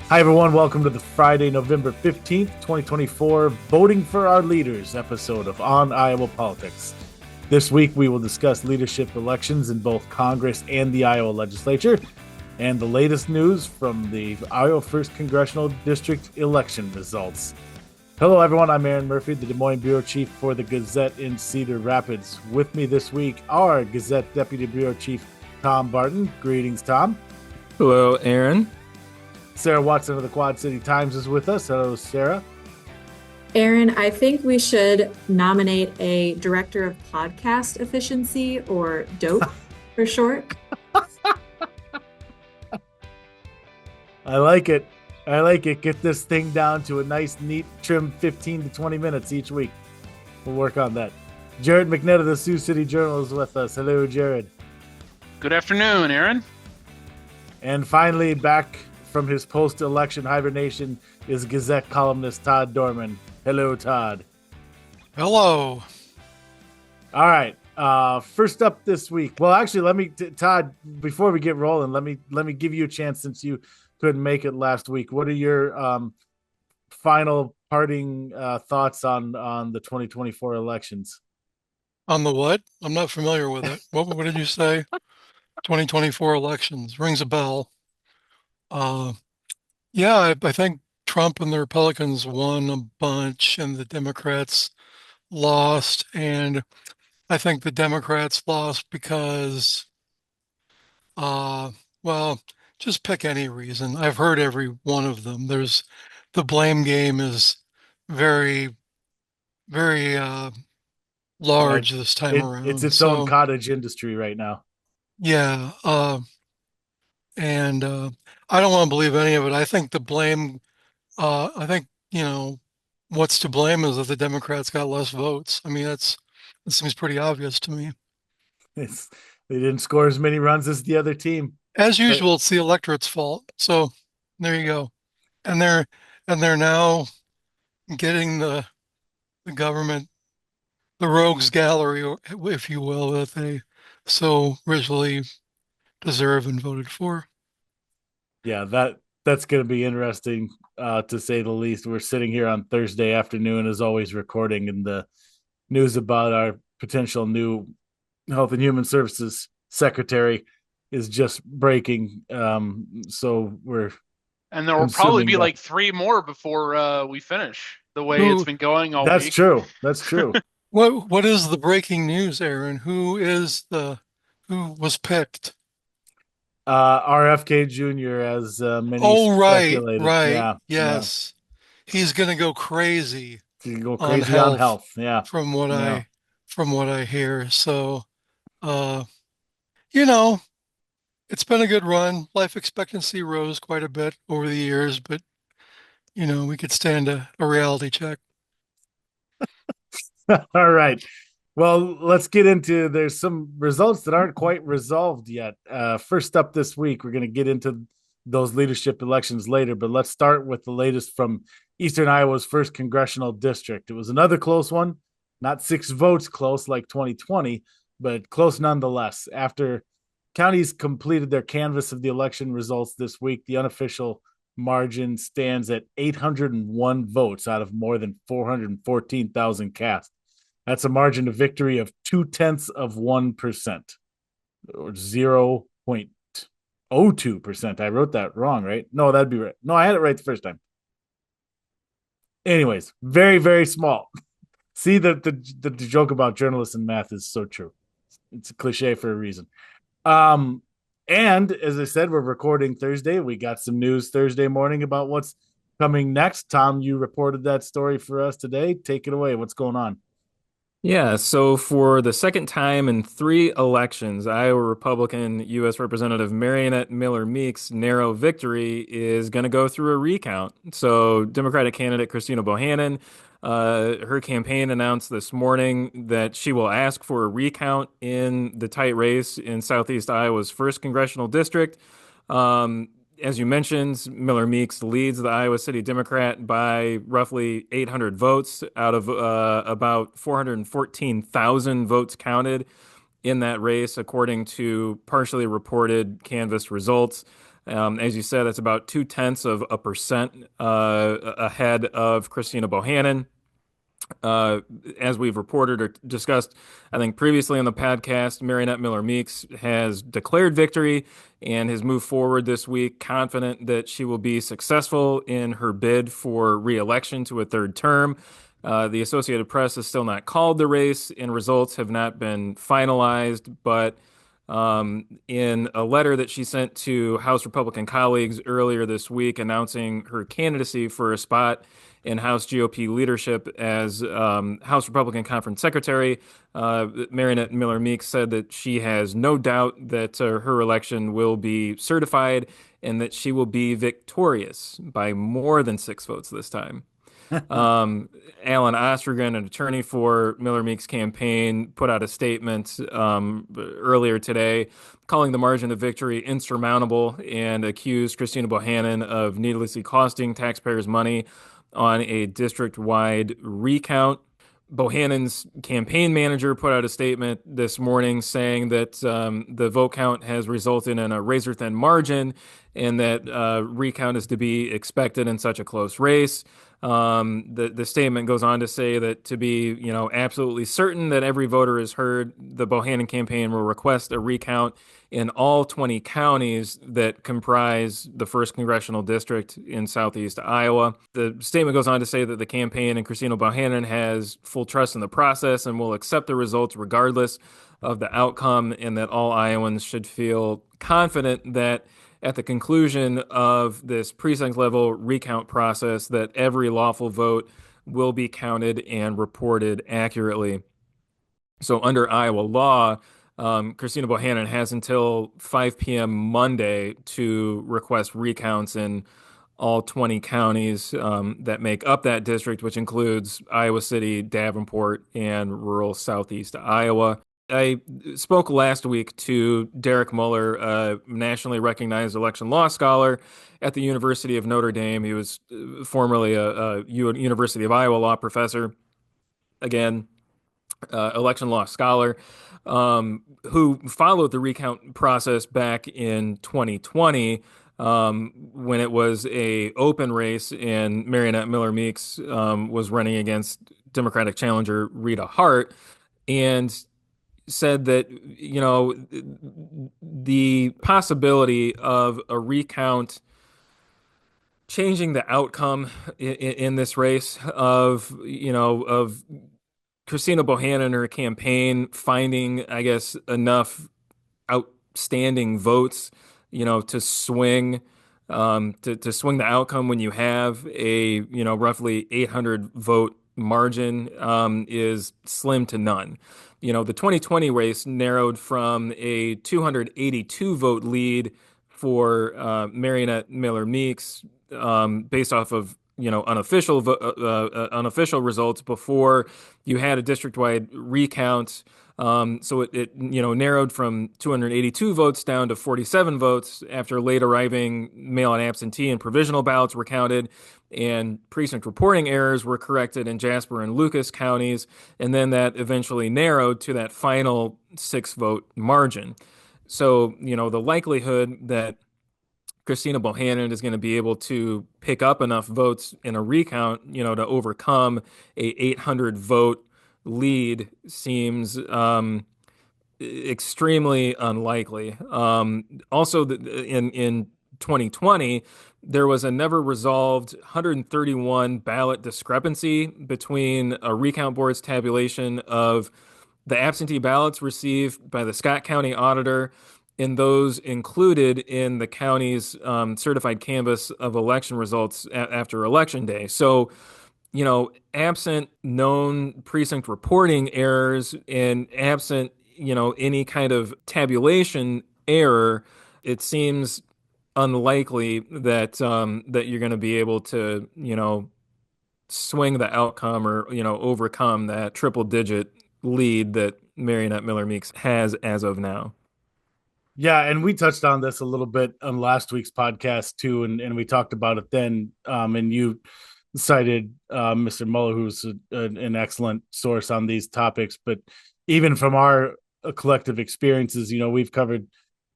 Hi, everyone. Welcome to the Friday, November 15th, 2024, Voting for Our Leaders episode of On Iowa Politics. This week, we will discuss leadership elections in both Congress and the Iowa Legislature, and the latest news from the Iowa 1st Congressional District election results. Hello, everyone. I'm Erin.murphy, the Des Moines Bureau Chief for the Gazette in Cedar Rapids. With me this week, our Gazette Deputy Bureau Chief, Tom Barton. Greetings, Tom. Hello, Erin. Sarah Watson of the Quad City Times is with us. Hello, Sarah. Erin, I think we should nominate a director of podcast efficiency, or DOPE for short. I like it. Get this thing down to a nice, neat, trim 15 to 20 minutes each week. We'll work on that. Jared McNett of the Sioux City Journal is with us. Hello, Jared. Good afternoon, Erin. And finally, back from his post-election hibernation is Gazette columnist Todd Dorman. Hello, Todd. Hello. All right. First up this week. Well, actually, Todd, before we get rolling, let me give you a chance since you couldn't make it last week. What are your final parting thoughts on the 2024 elections? On the what? I'm not familiar with it. What did you say? 2024 elections. Rings a bell. Yeah, I think Trump and the Republicans won a bunch and the Democrats lost. And I think the Democrats lost because, well, just pick any reason. I've heard every one of them. The blame game is very, very large this time around. It's its own cottage industry right now. Yeah. And I don't want to believe any of it. I think the blame, I think, what's to blame is that the Democrats got less votes. I mean, it seems pretty obvious to me. They didn't score as many runs as the other team. As usual, it's the electorate's fault. So there you go. And they're now getting the government, the rogues gallery, if you will, that they so richly deserve and voted for. Yeah, that's going to be interesting, to say the least. We're sitting here on Thursday afternoon, as always, recording, and the news about our potential new Health and Human Services Secretary is just breaking. So and there will probably be like three more before we finish. The way it's been going all week. That's true. What is the breaking news, Erin? Who was picked? RFK Jr. as many speculated. Right. Yeah, yes. Yeah. He's going to go crazy. He's going to go crazy on health. Yeah. From what I hear. So, it's been a good run. Life expectancy rose quite a bit over the years, but we could stand a reality check. All right. Well, let's get into, there's some results that aren't quite resolved yet. First up this week, we're going to get into those leadership elections later, but let's start with the latest from Eastern Iowa's 1st Congressional District. It was another close one, not 6 votes close like 2020, but close nonetheless. After counties completed their canvass of the election results this week, the unofficial margin stands at 801 votes out of more than 414,000 cast. That's a margin of victory of 0.2%, or 0.02%. I wrote that wrong, right? No, that'd be right. No, I had it right the first time. Anyways, very, very small. See, the joke about journalists and math is so true. It's a cliche for a reason. And as I said, we're recording Thursday. We got some news Thursday morning about what's coming next. Tom, you reported that story for us today. Take it away. What's going on? Yeah, so for the second time in 3 elections, Iowa Republican U.S. Representative Marionette Miller Meeks' narrow victory is going to go through a recount. So Democratic candidate Christina Bohannon, her campaign announced this morning that she will ask for a recount in the tight race in Southeast Iowa's 1st Congressional District. As you mentioned, Miller Meeks leads the Iowa City Democrat by roughly 800 votes out of about 414,000 votes counted in that race, according to partially reported canvass results. As you said, that's about 0.2% ahead of Christina Bohannon. As we've reported or discussed, I think previously on the podcast, Marionette Miller Meeks has declared victory and has moved forward this week, confident that she will be successful in her bid for re-election to a third term. The Associated Press has still not called the race, and results have not been finalized, but in a letter that she sent to House Republican colleagues earlier this week announcing her candidacy for a spot in House GOP leadership as House Republican Conference Secretary, Marionette Miller Meeks said that she has no doubt that her election will be certified and that she will be victorious by more than 6 votes this time. Alan Ostergren, an attorney for Miller Meeks' campaign, put out a statement earlier today calling the margin of victory insurmountable and accused Christina Bohannon of needlessly costing taxpayers money on a district-wide recount. Bohannon's campaign manager put out a statement this morning saying that the vote count has resulted in a razor-thin margin and that recount is to be expected in such a close race. The statement goes on to say that to be, absolutely certain that every voter is heard, the Bohannon campaign will request a recount in all 20 counties that comprise the 1st Congressional District in southeast Iowa. The statement goes on to say that the campaign and Christina Bohannon has full trust in the process and will accept the results regardless of the outcome, and that all Iowans should feel confident that at the conclusion of this precinct-level recount process, that every lawful vote will be counted and reported accurately. So under Iowa law, Christina Bohannon has until 5 p.m. Monday to request recounts in all 20 counties that make up that district, which includes Iowa City, Davenport, and rural southeast Iowa. I spoke last week to Derek Muller, a nationally recognized election law scholar at the University of Notre Dame. He was formerly a University of Iowa law professor. Again, election law scholar, who followed the recount process back in 2020 when it was a open race and Marionette Miller Meeks was running against Democratic challenger Rita Hart, and said that, the possibility of a recount changing the outcome in this race of Christina Bohannon and her campaign finding, I guess, enough outstanding votes, to swing to swing the outcome when you have a roughly 800 vote margin is slim to none. The 2020 race narrowed from a 282 vote lead for Marionette Miller Meeks based off of unofficial results before you had a district-wide recount. So it narrowed from 282 votes down to 47 votes after late arriving mail-in absentee and provisional ballots were counted, and precinct reporting errors were corrected in Jasper and Lucas counties, and then that eventually narrowed to that final 6-vote margin. So, the likelihood that Christina Bohannon is going to be able to pick up enough votes in a recount, to overcome a 800 vote lead seems extremely unlikely. Also, in 2020, there was a never resolved 131 ballot discrepancy between a recount board's tabulation of the absentee ballots received by the Scott County auditor and those included in the county's certified canvass of election results after Election Day. So, absent known precinct reporting errors and absent, any kind of tabulation error, it seems unlikely that that you're going to be able to, swing the outcome or, overcome that triple-digit lead that Marionette Miller Meeks has as of now. Yeah, and we touched on this a little bit on last week's podcast too, and we talked about it then. And you cited Mr. Muller, who's an excellent source on these topics. But even from our collective experiences, we've covered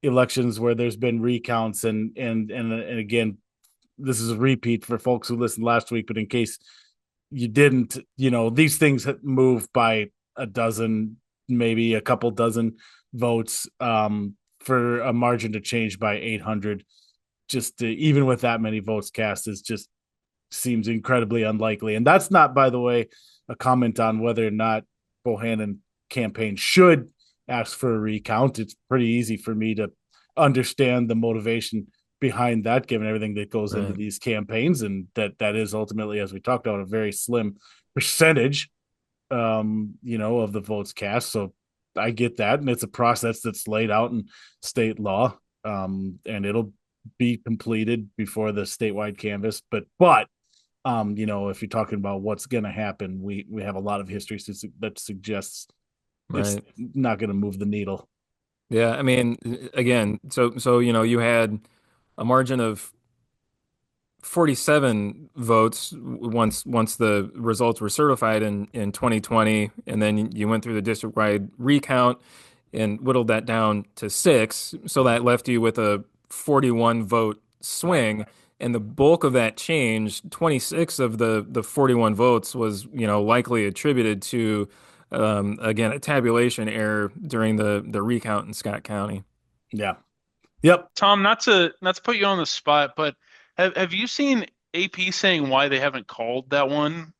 elections where there's been recounts, and again, this is a repeat for folks who listened last week, but in case you didn't, these things move by a dozen, maybe a couple dozen votes, for a margin to change by 800. Even with that many votes cast is just seems incredibly unlikely. And that's not, by the way, a comment on whether or not Bohannon campaign should ask for a recount. It's pretty easy for me to understand the motivation behind that, given everything that goes into these campaigns, and that is ultimately, as we talked about, a very slim percentage, of the votes cast. So I get that, and it's a process that's laid out in state law, and it'll be completed before the statewide canvass. But if you're talking about what's going to happen, we have a lot of history that suggests it's not going to move the needle. Yeah, I mean, again, so you had a margin of 47 votes once the results were certified in 2020, and then you went through the district-wide recount and whittled that down to 6. So that left you with a 41 vote swing. And the bulk of that change, 26 of the 41 votes, was likely attributed to again a tabulation error during the recount in Scott County. Yeah. Yep. Tom, not to put you on the spot, but have you seen AP saying why they haven't called that one?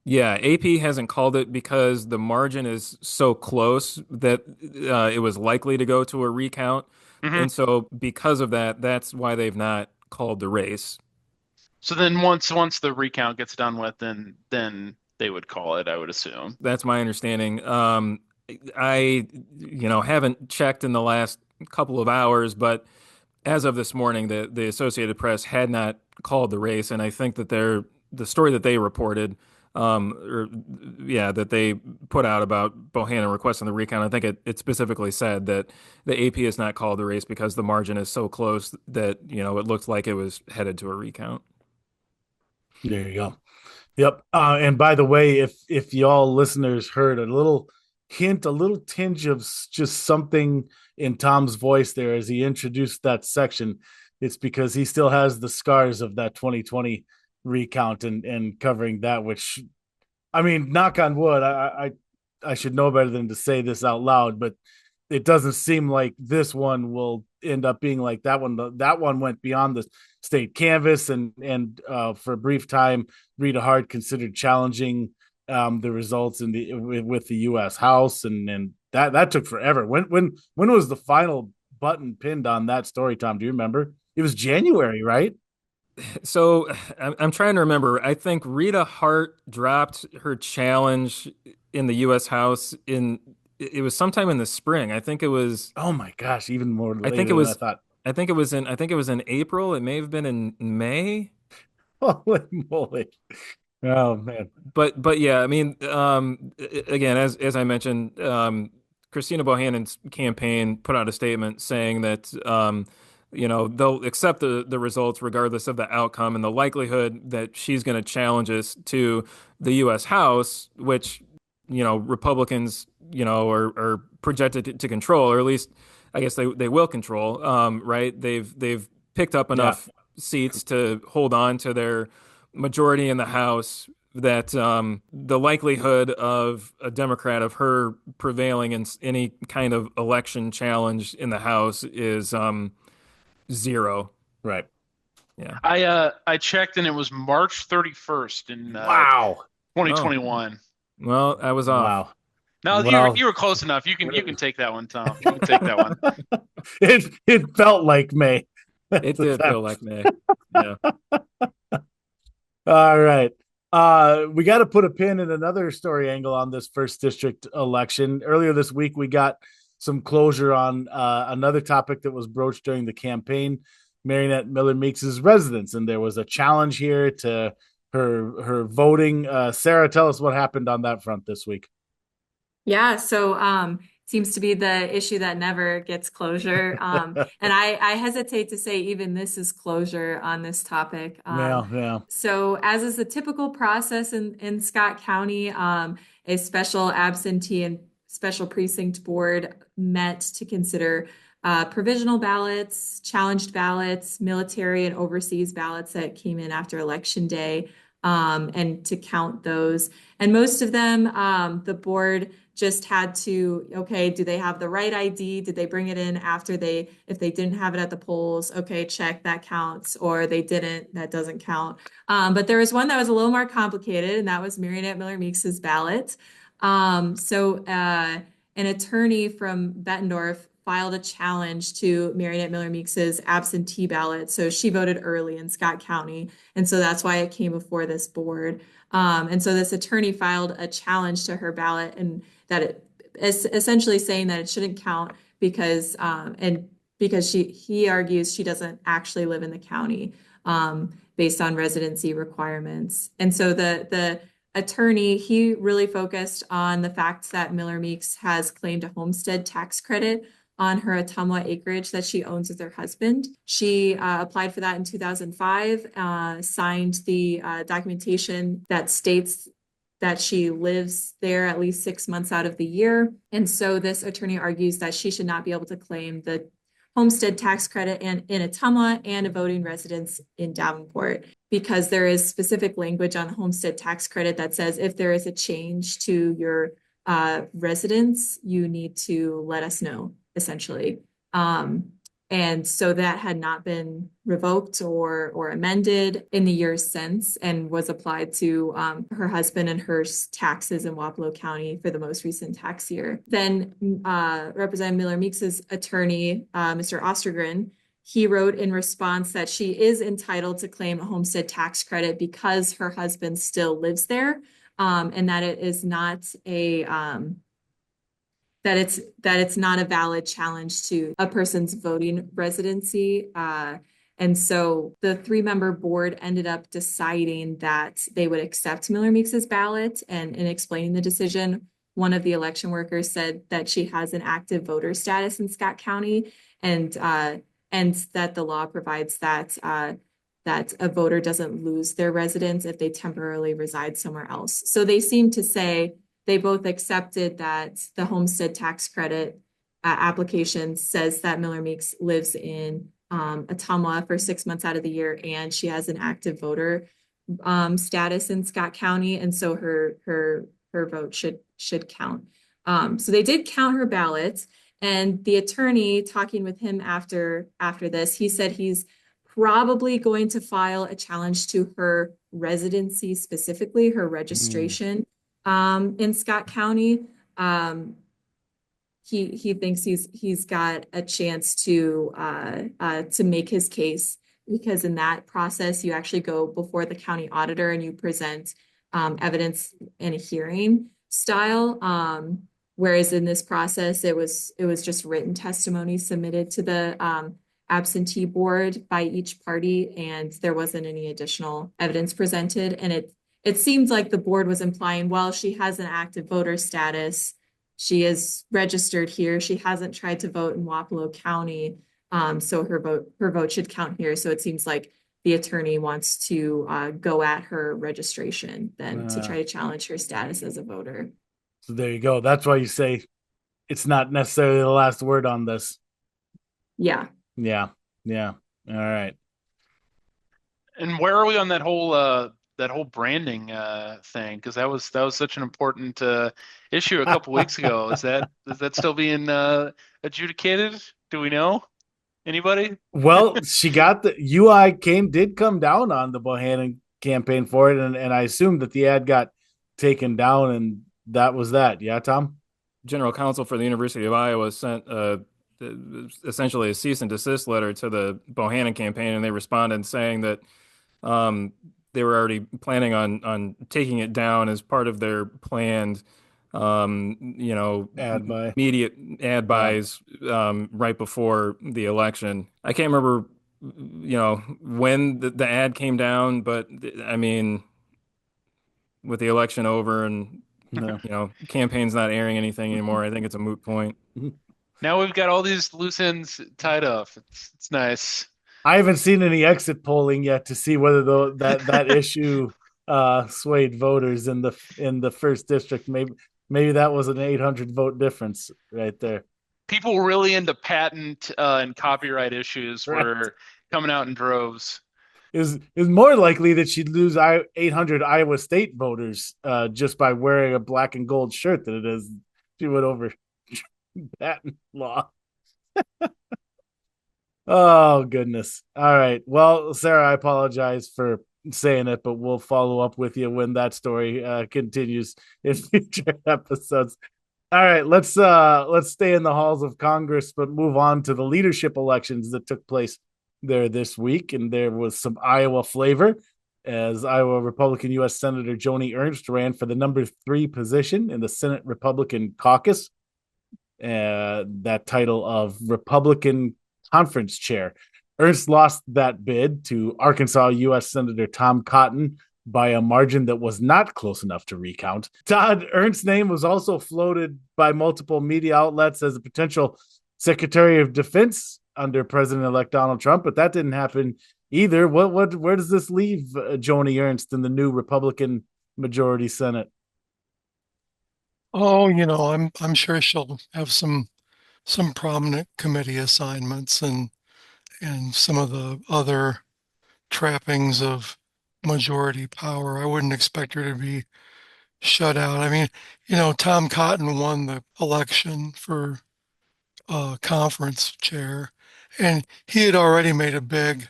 Yeah, AP hasn't called it because the margin is so close that it was likely to go to a recount. Mm-hmm. And so because of that, that's why they've not called the race. So then once the recount gets done with, then they would call it, I would assume. That's my understanding. I haven't checked in the last couple of hours, but as of this morning, the Associated Press had not called the race, and I think that the story that they reported, that they put out about Bohannon requesting the recount, I think it specifically said that the AP has not called the race because the margin is so close that it looked like it was headed to a recount. There you go. Yep. And by the way, if y'all listeners heard a little hint, a little tinge of just something in Tom's voice there as he introduced that section, it's because he still has the scars of that 2020 recount and covering that, which, I mean, knock on wood, I should know better than to say this out loud, but it doesn't seem like this one will end up being like that one. That one went beyond the state canvass, and for a brief time, Rita Hart considered challenging the results with the U.S. House, and that took forever. When was the final button pinned on that story, Tom? Do you remember? It was January, right? So I'm trying to remember. I think Rita Hart dropped her challenge in the U.S. House it was sometime in the spring. I think it was. Oh my gosh, even more later I think it was. than I thought. I think it was in April. It may have been in May. Holy moly! Oh man. But yeah, I mean, again, as I mentioned, Christina Bohannon's campaign put out a statement saying that they'll accept the results regardless of the outcome, and the likelihood that she's going to challenge us to the U.S. House, which Republicans are projected to control, or at least I guess they will control. Right? They've picked up enough seats to hold on to their majority in the House that the likelihood of a Democrat of her prevailing in any kind of election challenge in the House is 0. Right. Yeah. I checked and it was March 31st in wow 2021. Well, I was off. Wow. No, well, you were close enough. You can take that one, Tom. You can take that one. It felt like May. It did feel like May. Yeah. All right. We got to put a pin in another story angle on this first district election. Earlier this week, we got some closure on another topic that was broached during the campaign, Marionette Miller Meeks' residence, and there was a challenge here to her voting. Sarah, tell us what happened on that front this week. Yeah, so seems to be the issue that never gets closure. And I hesitate to say even this is closure on this topic. Yeah. So as is the typical process in Scott County, a special absentee and special precinct board met to consider provisional ballots, challenged ballots, military and overseas ballots that came in after Election Day, and to count those. And most of them, the board just had to, okay, do they have the right ID? Did they bring it in after if they didn't have it at the polls? Okay, check, that counts. Or they didn't, that doesn't count. But there was one that was a little more complicated, and that was Marionette Miller Meeks's ballot. So an attorney from Bettendorf filed a challenge to Marionette Miller Meeks's absentee ballot. So she voted early in Scott County. And so that's why it came before this board. And so this attorney filed a challenge to her ballot, and that it is essentially saying that it shouldn't count because he argues she doesn't actually live in the county based on residency requirements. And so the attorney, he really focused on the fact that Miller Meeks has claimed a homestead tax credit on her Ottumwa acreage that she owns with her husband. She applied for that in 2005, signed the documentation that states that she lives there at least 6 months out of the year. And so this attorney argues that she should not be able to claim the homestead tax credit in Ottumwa and a voting residence in Davenport, because there is specific language on the homestead tax credit that says if there is a change to your residence, you need to let us know, essentially. And so that had not been revoked or amended in the years since, and was applied to her husband and her taxes in Wapello County for the most recent tax year. Then Representative Miller Meeks's attorney, Mr. Ostergren, he wrote in response that she is entitled to claim a homestead tax credit because her husband still lives there, and that it is not a that it's not a valid challenge to a person's voting residency. And so the 3-member board ended up deciding that they would accept Miller Meeks's ballot. And in explaining the decision, one of the election workers said that she has an active voter status in Scott County, and that the law provides that that a voter doesn't lose their residence if they temporarily reside somewhere else. So they seem to say they both accepted that the homestead tax credit application says that Miller Meeks lives in Ottumwa for 6 months out of the year, and she has an active voter status in Scott County, and so her vote should count. So they did count her ballot, and the attorney, talking with him after this, he said he's probably going to file a challenge to her residency, specifically her registration. In Scott County. He thinks he's got a chance to make his case, because in that process you actually go before the county auditor and you present evidence in a hearing style, whereas in this process it was just written testimony submitted to the absentee board by each party, and there wasn't any additional evidence presented. And it seems like the board was implying, well, she has an active voter status, she is registered here, she hasn't tried to vote in Wapello County, so her vote should count here. So it seems like the attorney wants to go at her registration then to try to challenge her status as a voter. So there you go. That's why you say it's not necessarily the last word on this. Yeah. All right. And where are we on that whole branding thing? Because that was such an important issue a couple weeks ago. Is that still being adjudicated? Do we know? Anybody? Well, she got the UI did come down on the Bohannon campaign for it, and I assume that the ad got taken down, and that was that. Yeah, Tom? General counsel for the University of Iowa sent essentially a cease and desist letter to the Bohannon campaign, and they responded saying that they were already planning on taking it down as part of their planned immediate ad buys right before the election. I can't remember when the ad came down, but I mean, with the election over and campaign's not airing anything anymore, I think it's a moot point. Now we've got all these loose ends tied up. It's nice. I haven't seen any exit polling yet to see whether that issue swayed voters in the first district. Maybe that was an 800 vote difference right there. People really into patent and copyright issues Right. were coming out in droves. Is more likely that she'd lose 800 Iowa State voters just by wearing a black and gold shirt than it is she would over patent law. Oh goodness. All right. Well, Sarah, I apologize for saying it, but we'll follow up with you when that story continues in future episodes. All right, let's stay in the halls of Congress, but move on to the leadership elections that took place there this week. And there was some Iowa flavor as Iowa Republican U.S. Senator Joni Ernst ran for the number 3 position in the Senate Republican caucus. That title of Republican Conference Chair. Ernst lost that bid to Arkansas U.S. Senator Tom Cotton by a margin that was not close enough to recount. Todd, Ernst's name was also floated by multiple media outlets as a potential Secretary of Defense under President-elect Donald Trump, but that didn't happen either. Where does this leave Joni Ernst in the new Republican majority Senate? Oh, I'm sure she'll have some prominent committee assignments and some of the other trappings of majority power. I wouldn't expect her to be shut out. I mean, Tom Cotton won the election for conference chair, and he had already made a big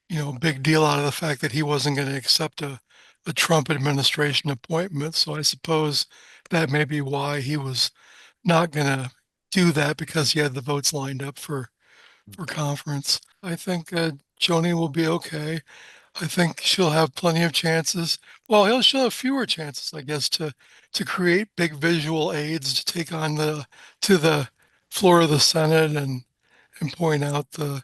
deal out of the fact that he wasn't going to accept a Trump administration appointment. So I suppose that may be why he was not going to do that, because he had the votes lined up for conference. I think Joni will be okay. I think she'll have plenty of chances. Well, she'll have fewer chances, I guess, to create big visual aids to take on to the floor of the Senate and point out the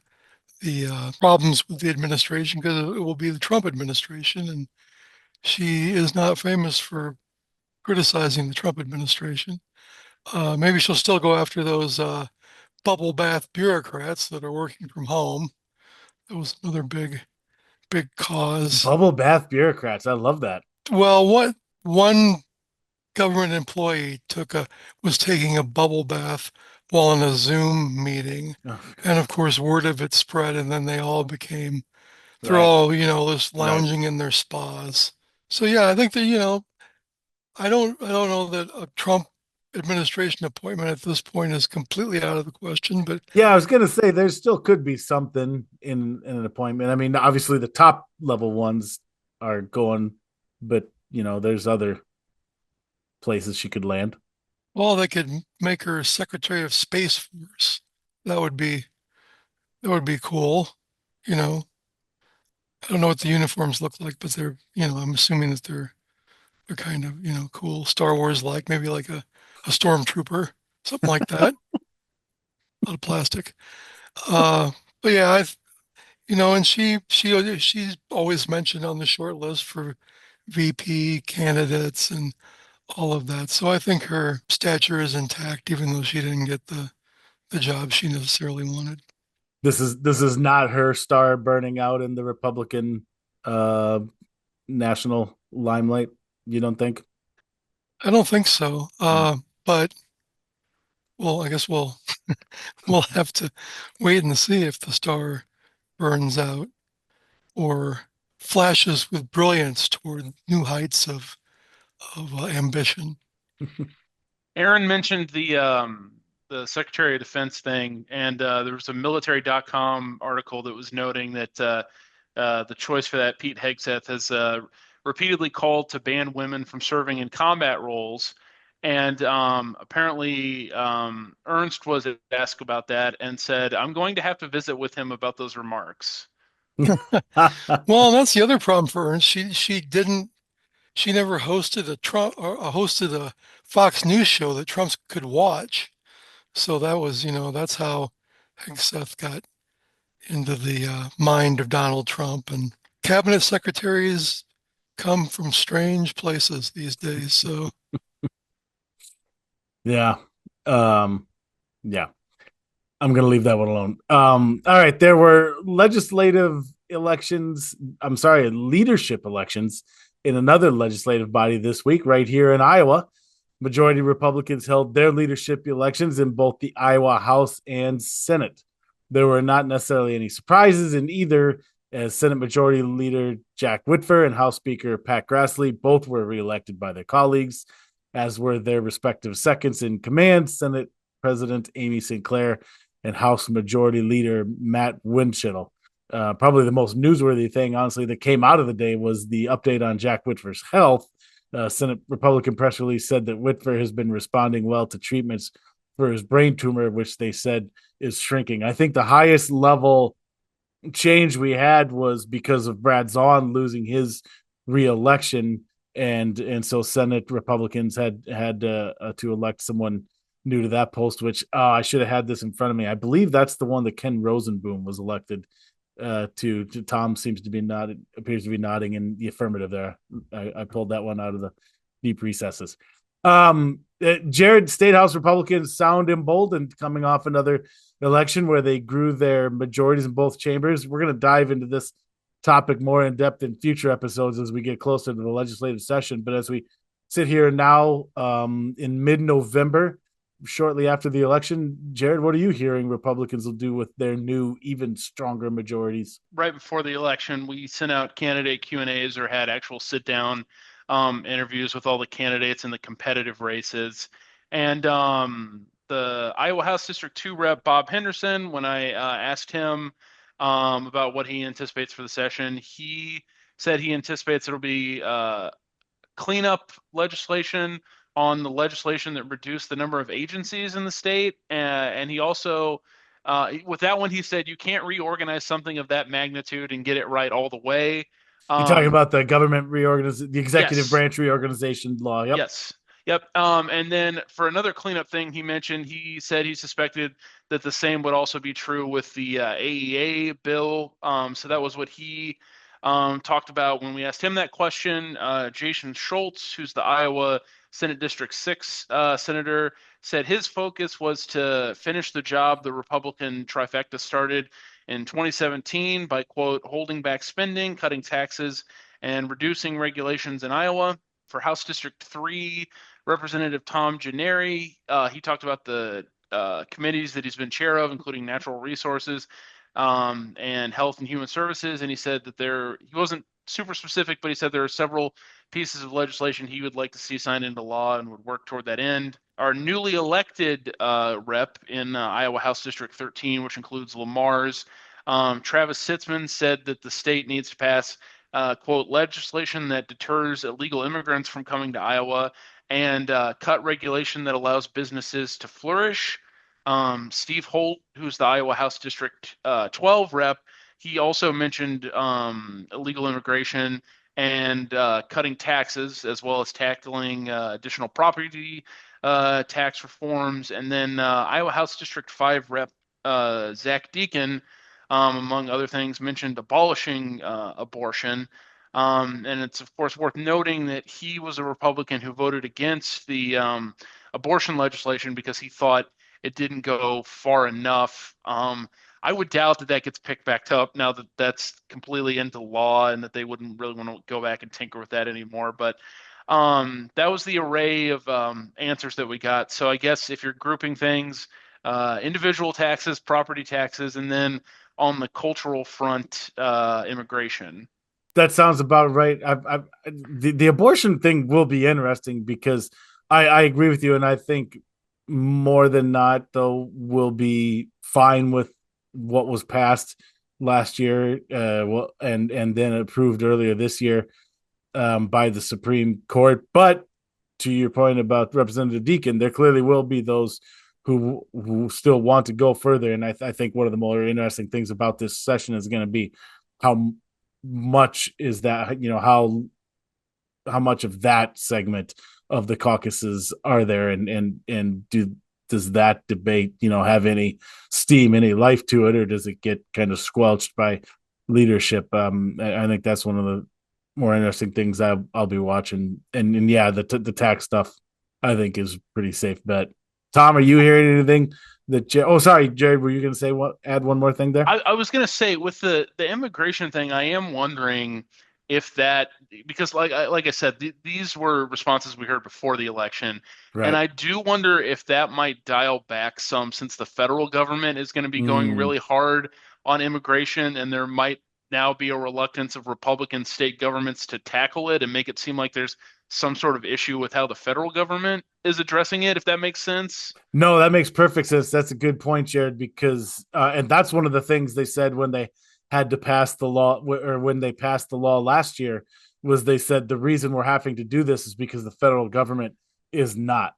problems with the administration, because it will be the Trump administration, and she is not famous for criticizing the Trump administration. Maybe she'll still go after those bubble bath bureaucrats that are working from home. That was another big cause. Bubble bath bureaucrats. I love that. Well, what one government employee was taking a bubble bath while in a Zoom meeting, and of course word of it spread, and then they're Right. all just lounging in their spas. So yeah, I think that I don't know that a Trump administration appointment at this point is completely out of the question, but Yeah, I was going to say there still could be something in an appointment. I mean, obviously the top level ones are going, but there's other places she could land. well, they could make her Secretary of Space Force. That would be cool. I don't know what the uniforms look like, but they're, I'm assuming that they're kind of, cool, Star Wars like, maybe like a stormtrooper, something like that. A lot of plastic. But yeah, and she's always mentioned on the short list for VP candidates and all of that. So I think her stature is intact, even though she didn't get the job she necessarily wanted. This is not her star burning out in the Republican national limelight. You don't think? I don't think so. But well, I guess we'll have to wait and see if the star burns out or flashes with brilliance toward new heights of ambition. Erin mentioned the Secretary of Defense thing, and there was a military.com article that was noting that the choice for that, Pete Hegseth, has repeatedly called to ban women from serving in combat roles. And apparently Ernst was asked about that and said, I'm going to have to visit with him about those remarks. Well, that's the other problem for Ernst. She never hosted a Fox News show that Trump could watch. So that was, that's how Hegseth got into the mind of Donald Trump. And cabinet secretaries come from strange places these days. So Yeah. Yeah. I'm going to leave that one alone. All right. There were legislative elections. I'm sorry, leadership elections in another legislative body this week, right here in Iowa. majority Republicans held their leadership elections in both the Iowa House and Senate. There were not necessarily any surprises in either, as Senate Majority Leader Jack Whitver and House Speaker Pat Grassley both were reelected by their colleagues, as were their respective seconds in command, Senate President Amy Sinclair and House Majority Leader Matt Winchell. Probably the most newsworthy thing, honestly, that came out of the day was the update on Jack Whitver's health. Senate Republican press release said that Whitver has been responding well to treatments for his brain tumor, which they said is shrinking. I think the highest level change we had was because of Brad Zahn losing his reelection, and so Senate Republicans had to elect someone new to that post. Which I should have had this in front of me. I believe that's the one that Ken Rosenboom was elected to. Tom appears to be nodding in the affirmative there. I pulled that one out of the deep recesses. Jared, State House Republicans sound emboldened coming off another election where they grew their majorities in both chambers. We're going to dive into this topic more in depth in future episodes as we get closer to the legislative session. But as we sit here now in mid-November, shortly after the election, Jared, what are you hearing Republicans will do with their new, even stronger majorities? Right before the election, we sent out candidate Q&As or had actual sit-down interviews with all the candidates in the competitive races. And the Iowa House District 2 rep, Bob Henderson, when I asked him about what he anticipates for the session, he said he anticipates it'll be cleanup legislation on the legislation that reduced the number of agencies in the state. And he also, with that one, he said you can't reorganize something of that magnitude and get it right all the way. You're talking about the government the executive Yes. branch reorganization law. Yep. Yes. Yep. And then for another cleanup thing he mentioned, he said he suspected that the same would also be true with the AEA bill. So that was what he talked about when we asked him that question. Jason Schultz, who's the Iowa Senate District 6 senator, said his focus was to finish the job the Republican trifecta started in 2017 by, quote, holding back spending, cutting taxes, and reducing regulations in Iowa. For House District 3, Representative Tom Gennari, he talked about the committees that he's been chair of, including Natural Resources and Health and Human Services. And he said that he wasn't super specific, but he said there are several pieces of legislation he would like to see signed into law and would work toward that end. Our newly elected rep in Iowa House District 13, which includes Lamar's, Travis Sitzman, said that the state needs to pass, quote, legislation that deters illegal immigrants from coming to Iowa and cut regulation that allows businesses to flourish. Steve Holt, who's the Iowa House District 12 rep, he also mentioned illegal immigration and cutting taxes, as well as tackling additional property tax reforms. And then Iowa House District 5 rep Zach Deacon, among other things, mentioned abolishing abortion. And it's, of course, worth noting that he was a Republican who voted against the abortion legislation because he thought it didn't go far enough. I would doubt that gets picked back up now that that's completely into law and that they wouldn't really want to go back and tinker with that anymore. But that was the array of answers that we got. So I guess if you're grouping things, individual taxes, property taxes, and then on the cultural front, immigration. That sounds about right. The abortion thing will be interesting because I agree with you, and I think more than not, though, we'll be fine with what was passed last year, and then approved earlier this year by the Supreme Court. But to your point about Representative Deacon, there clearly will be those who still want to go further. And I think one of the more interesting things about this session is going to be how much is that, how much of that segment of the caucuses are there, and does that debate, have any steam, any life to it, or does it get kind of squelched by leadership? I think that's one of the more interesting things I'll be watching. And yeah, the tax stuff I think is pretty safe bet. Tom, are you hearing anything that? Sorry, Jared, were you going to add one more thing there? I was going to say with the immigration thing, I am wondering if that, because like I said, these were responses we heard before the election. Right. And I do wonder if that might dial back some, since the federal government is going to be going really hard on immigration, and there might now be a reluctance of Republican state governments to tackle it and make it seem like there's some sort of issue with how the federal government is addressing it, if that makes sense. No, that makes perfect sense. That's a good point, Jared, because and that's one of the things they said when they had to pass the law, or when they passed the law last year, was they said the reason we're having to do this is because the federal government is not.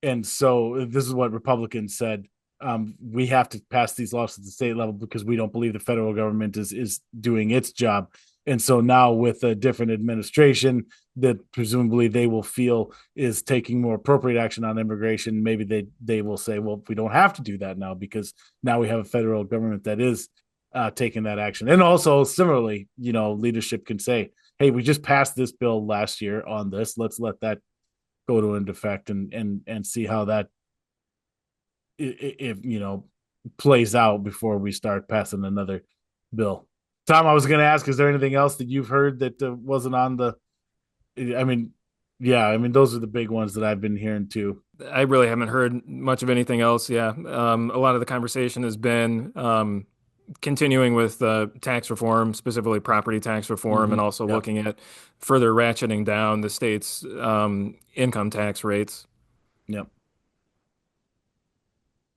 And so this is what Republicans said. We have to pass these laws at the state level because we don't believe the federal government is doing its job. And so now with a different administration that presumably they will feel is taking more appropriate action on immigration, maybe they will say, well, we don't have to do that now because now we have a federal government that is taking that action. And also similarly, leadership can say, hey, we just passed this bill last year on this. Let's let that go to an effect and see how that if plays out before we start passing another bill. Tom, I was going to ask, is there anything else that you've heard that wasn't on the? I mean, those are the big ones that I've been hearing too. I really haven't heard much of anything else. Yeah, a lot of the conversation has been continuing with tax reform, specifically property tax reform, and also looking at further ratcheting down the state's income tax rates. Yep.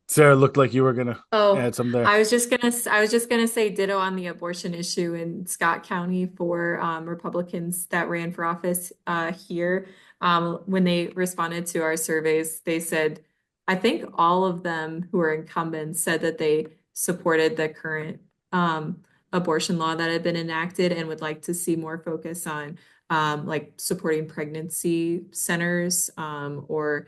Sarah, looked like you were gonna add something there. I was just gonna say ditto on the abortion issue in Scott County for Republicans that ran for office here. When they responded to our surveys, they said, I think all of them who are incumbents said that they supported the current abortion law that had been enacted and would like to see more focus on like supporting pregnancy centers or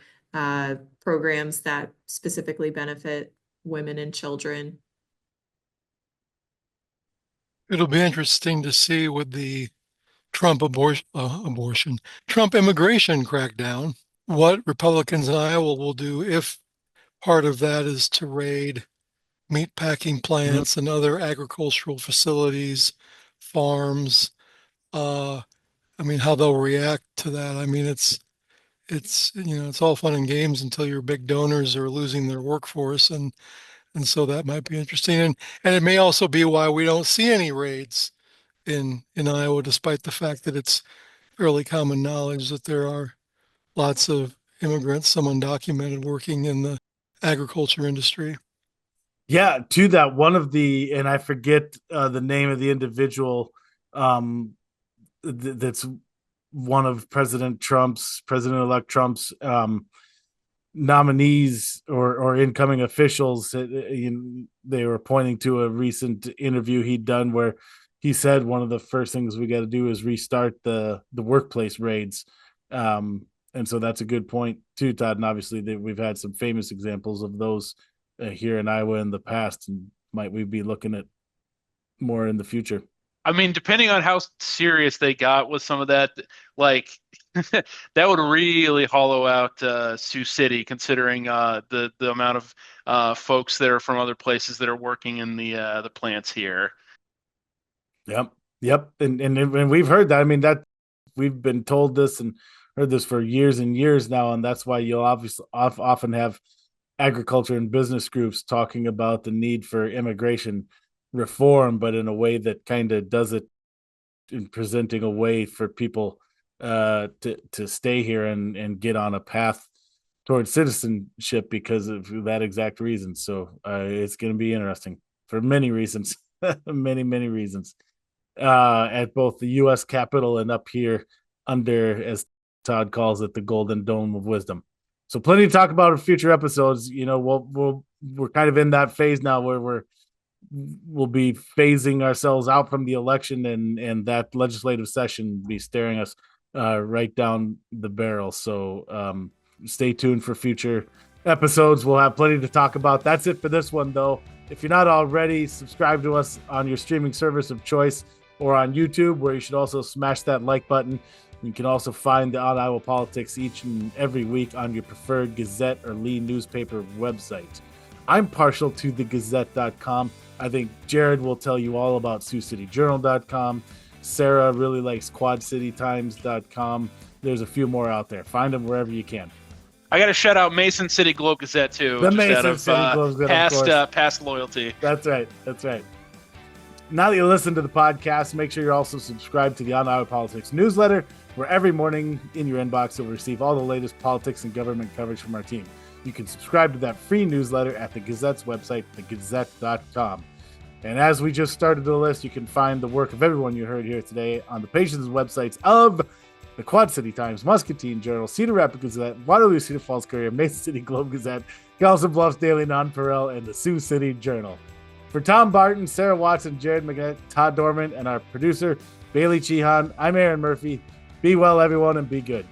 programs that specifically benefit women and children. It'll be interesting to see with the Trump Trump immigration crackdown, what Republicans in Iowa will do if part of that is to raid meatpacking plants and other agricultural facilities, farms. How they'll react to that. I mean, it's all fun and games until your big donors are losing their workforce, and so that might be interesting. And it may also be why we don't see any raids in Iowa, despite the fact that it's fairly common knowledge that there are lots of immigrants, some undocumented, working in the agriculture industry. Yeah, to that, and I forget the name of the individual that's one of President-elect Trump's nominees or incoming officials. They were pointing to a recent interview he'd done where he said one of the first things we got to do is restart the workplace raids. And so that's a good point too, Todd. And obviously we've had some famous examples of those here in Iowa in the past, and might we be looking at more in the future? I mean, depending on how serious they got with some of that, like that would really hollow out Sioux City, considering the amount of folks that are from other places that are working in the plants here. Yep, and we've heard that. I mean, that we've been told this and heard this for years and years now, and that's why you'll obviously often have agriculture and business groups talking about the need for immigration reform, but in a way that kind of does it in presenting a way for people to stay here and get on a path towards citizenship because of that exact reason. So it's going to be interesting for many reasons, many reasons, at both the U.S. Capitol and up here under, as Todd calls it, the Golden Dome of Wisdom. So plenty to talk about in future episodes. We're kind of in that phase now where we'll be phasing ourselves out from the election, and that legislative session be staring us right down the barrel. So stay tuned for future episodes. We'll have plenty to talk about. That's it for this one, though. If you're not already, subscribe to us on your streaming service of choice or on YouTube, where you should also smash that like button. You can also find the On Iowa Politics each and every week on your preferred Gazette or Lee newspaper website. I'm partial to the Gazette.com. I think Jared will tell you all about SiouxCityJournal.com. Sarah really likes quadcitytimes.com. There's a few more out there. Find them wherever you can. I got to shout out Mason City Globe Gazette too, The just Mason out of City Globe Gazette, past loyalty. That's right. Now that you listen to the podcast, make sure you're also subscribed to the On Iowa Politics newsletter, where every morning in your inbox you'll receive all the latest politics and government coverage from our team. You can subscribe to that free newsletter at the Gazette's website, thegazette.com. And as we just started the list, you can find the work of everyone you heard here today on the pages and websites of the Quad City Times, Muscatine Journal, Cedar Rapids Gazette, Waterloo Cedar Falls Courier, Mason City Globe Gazette, Galveston Bluffs Daily Nonpareil, and the Sioux City Journal. For Tom Barton, Sarah Watson, Jared McNett, Todd Dorman, and our producer, Bailey.cichon, I'm Aaron Murphy. Be well, everyone, and be good.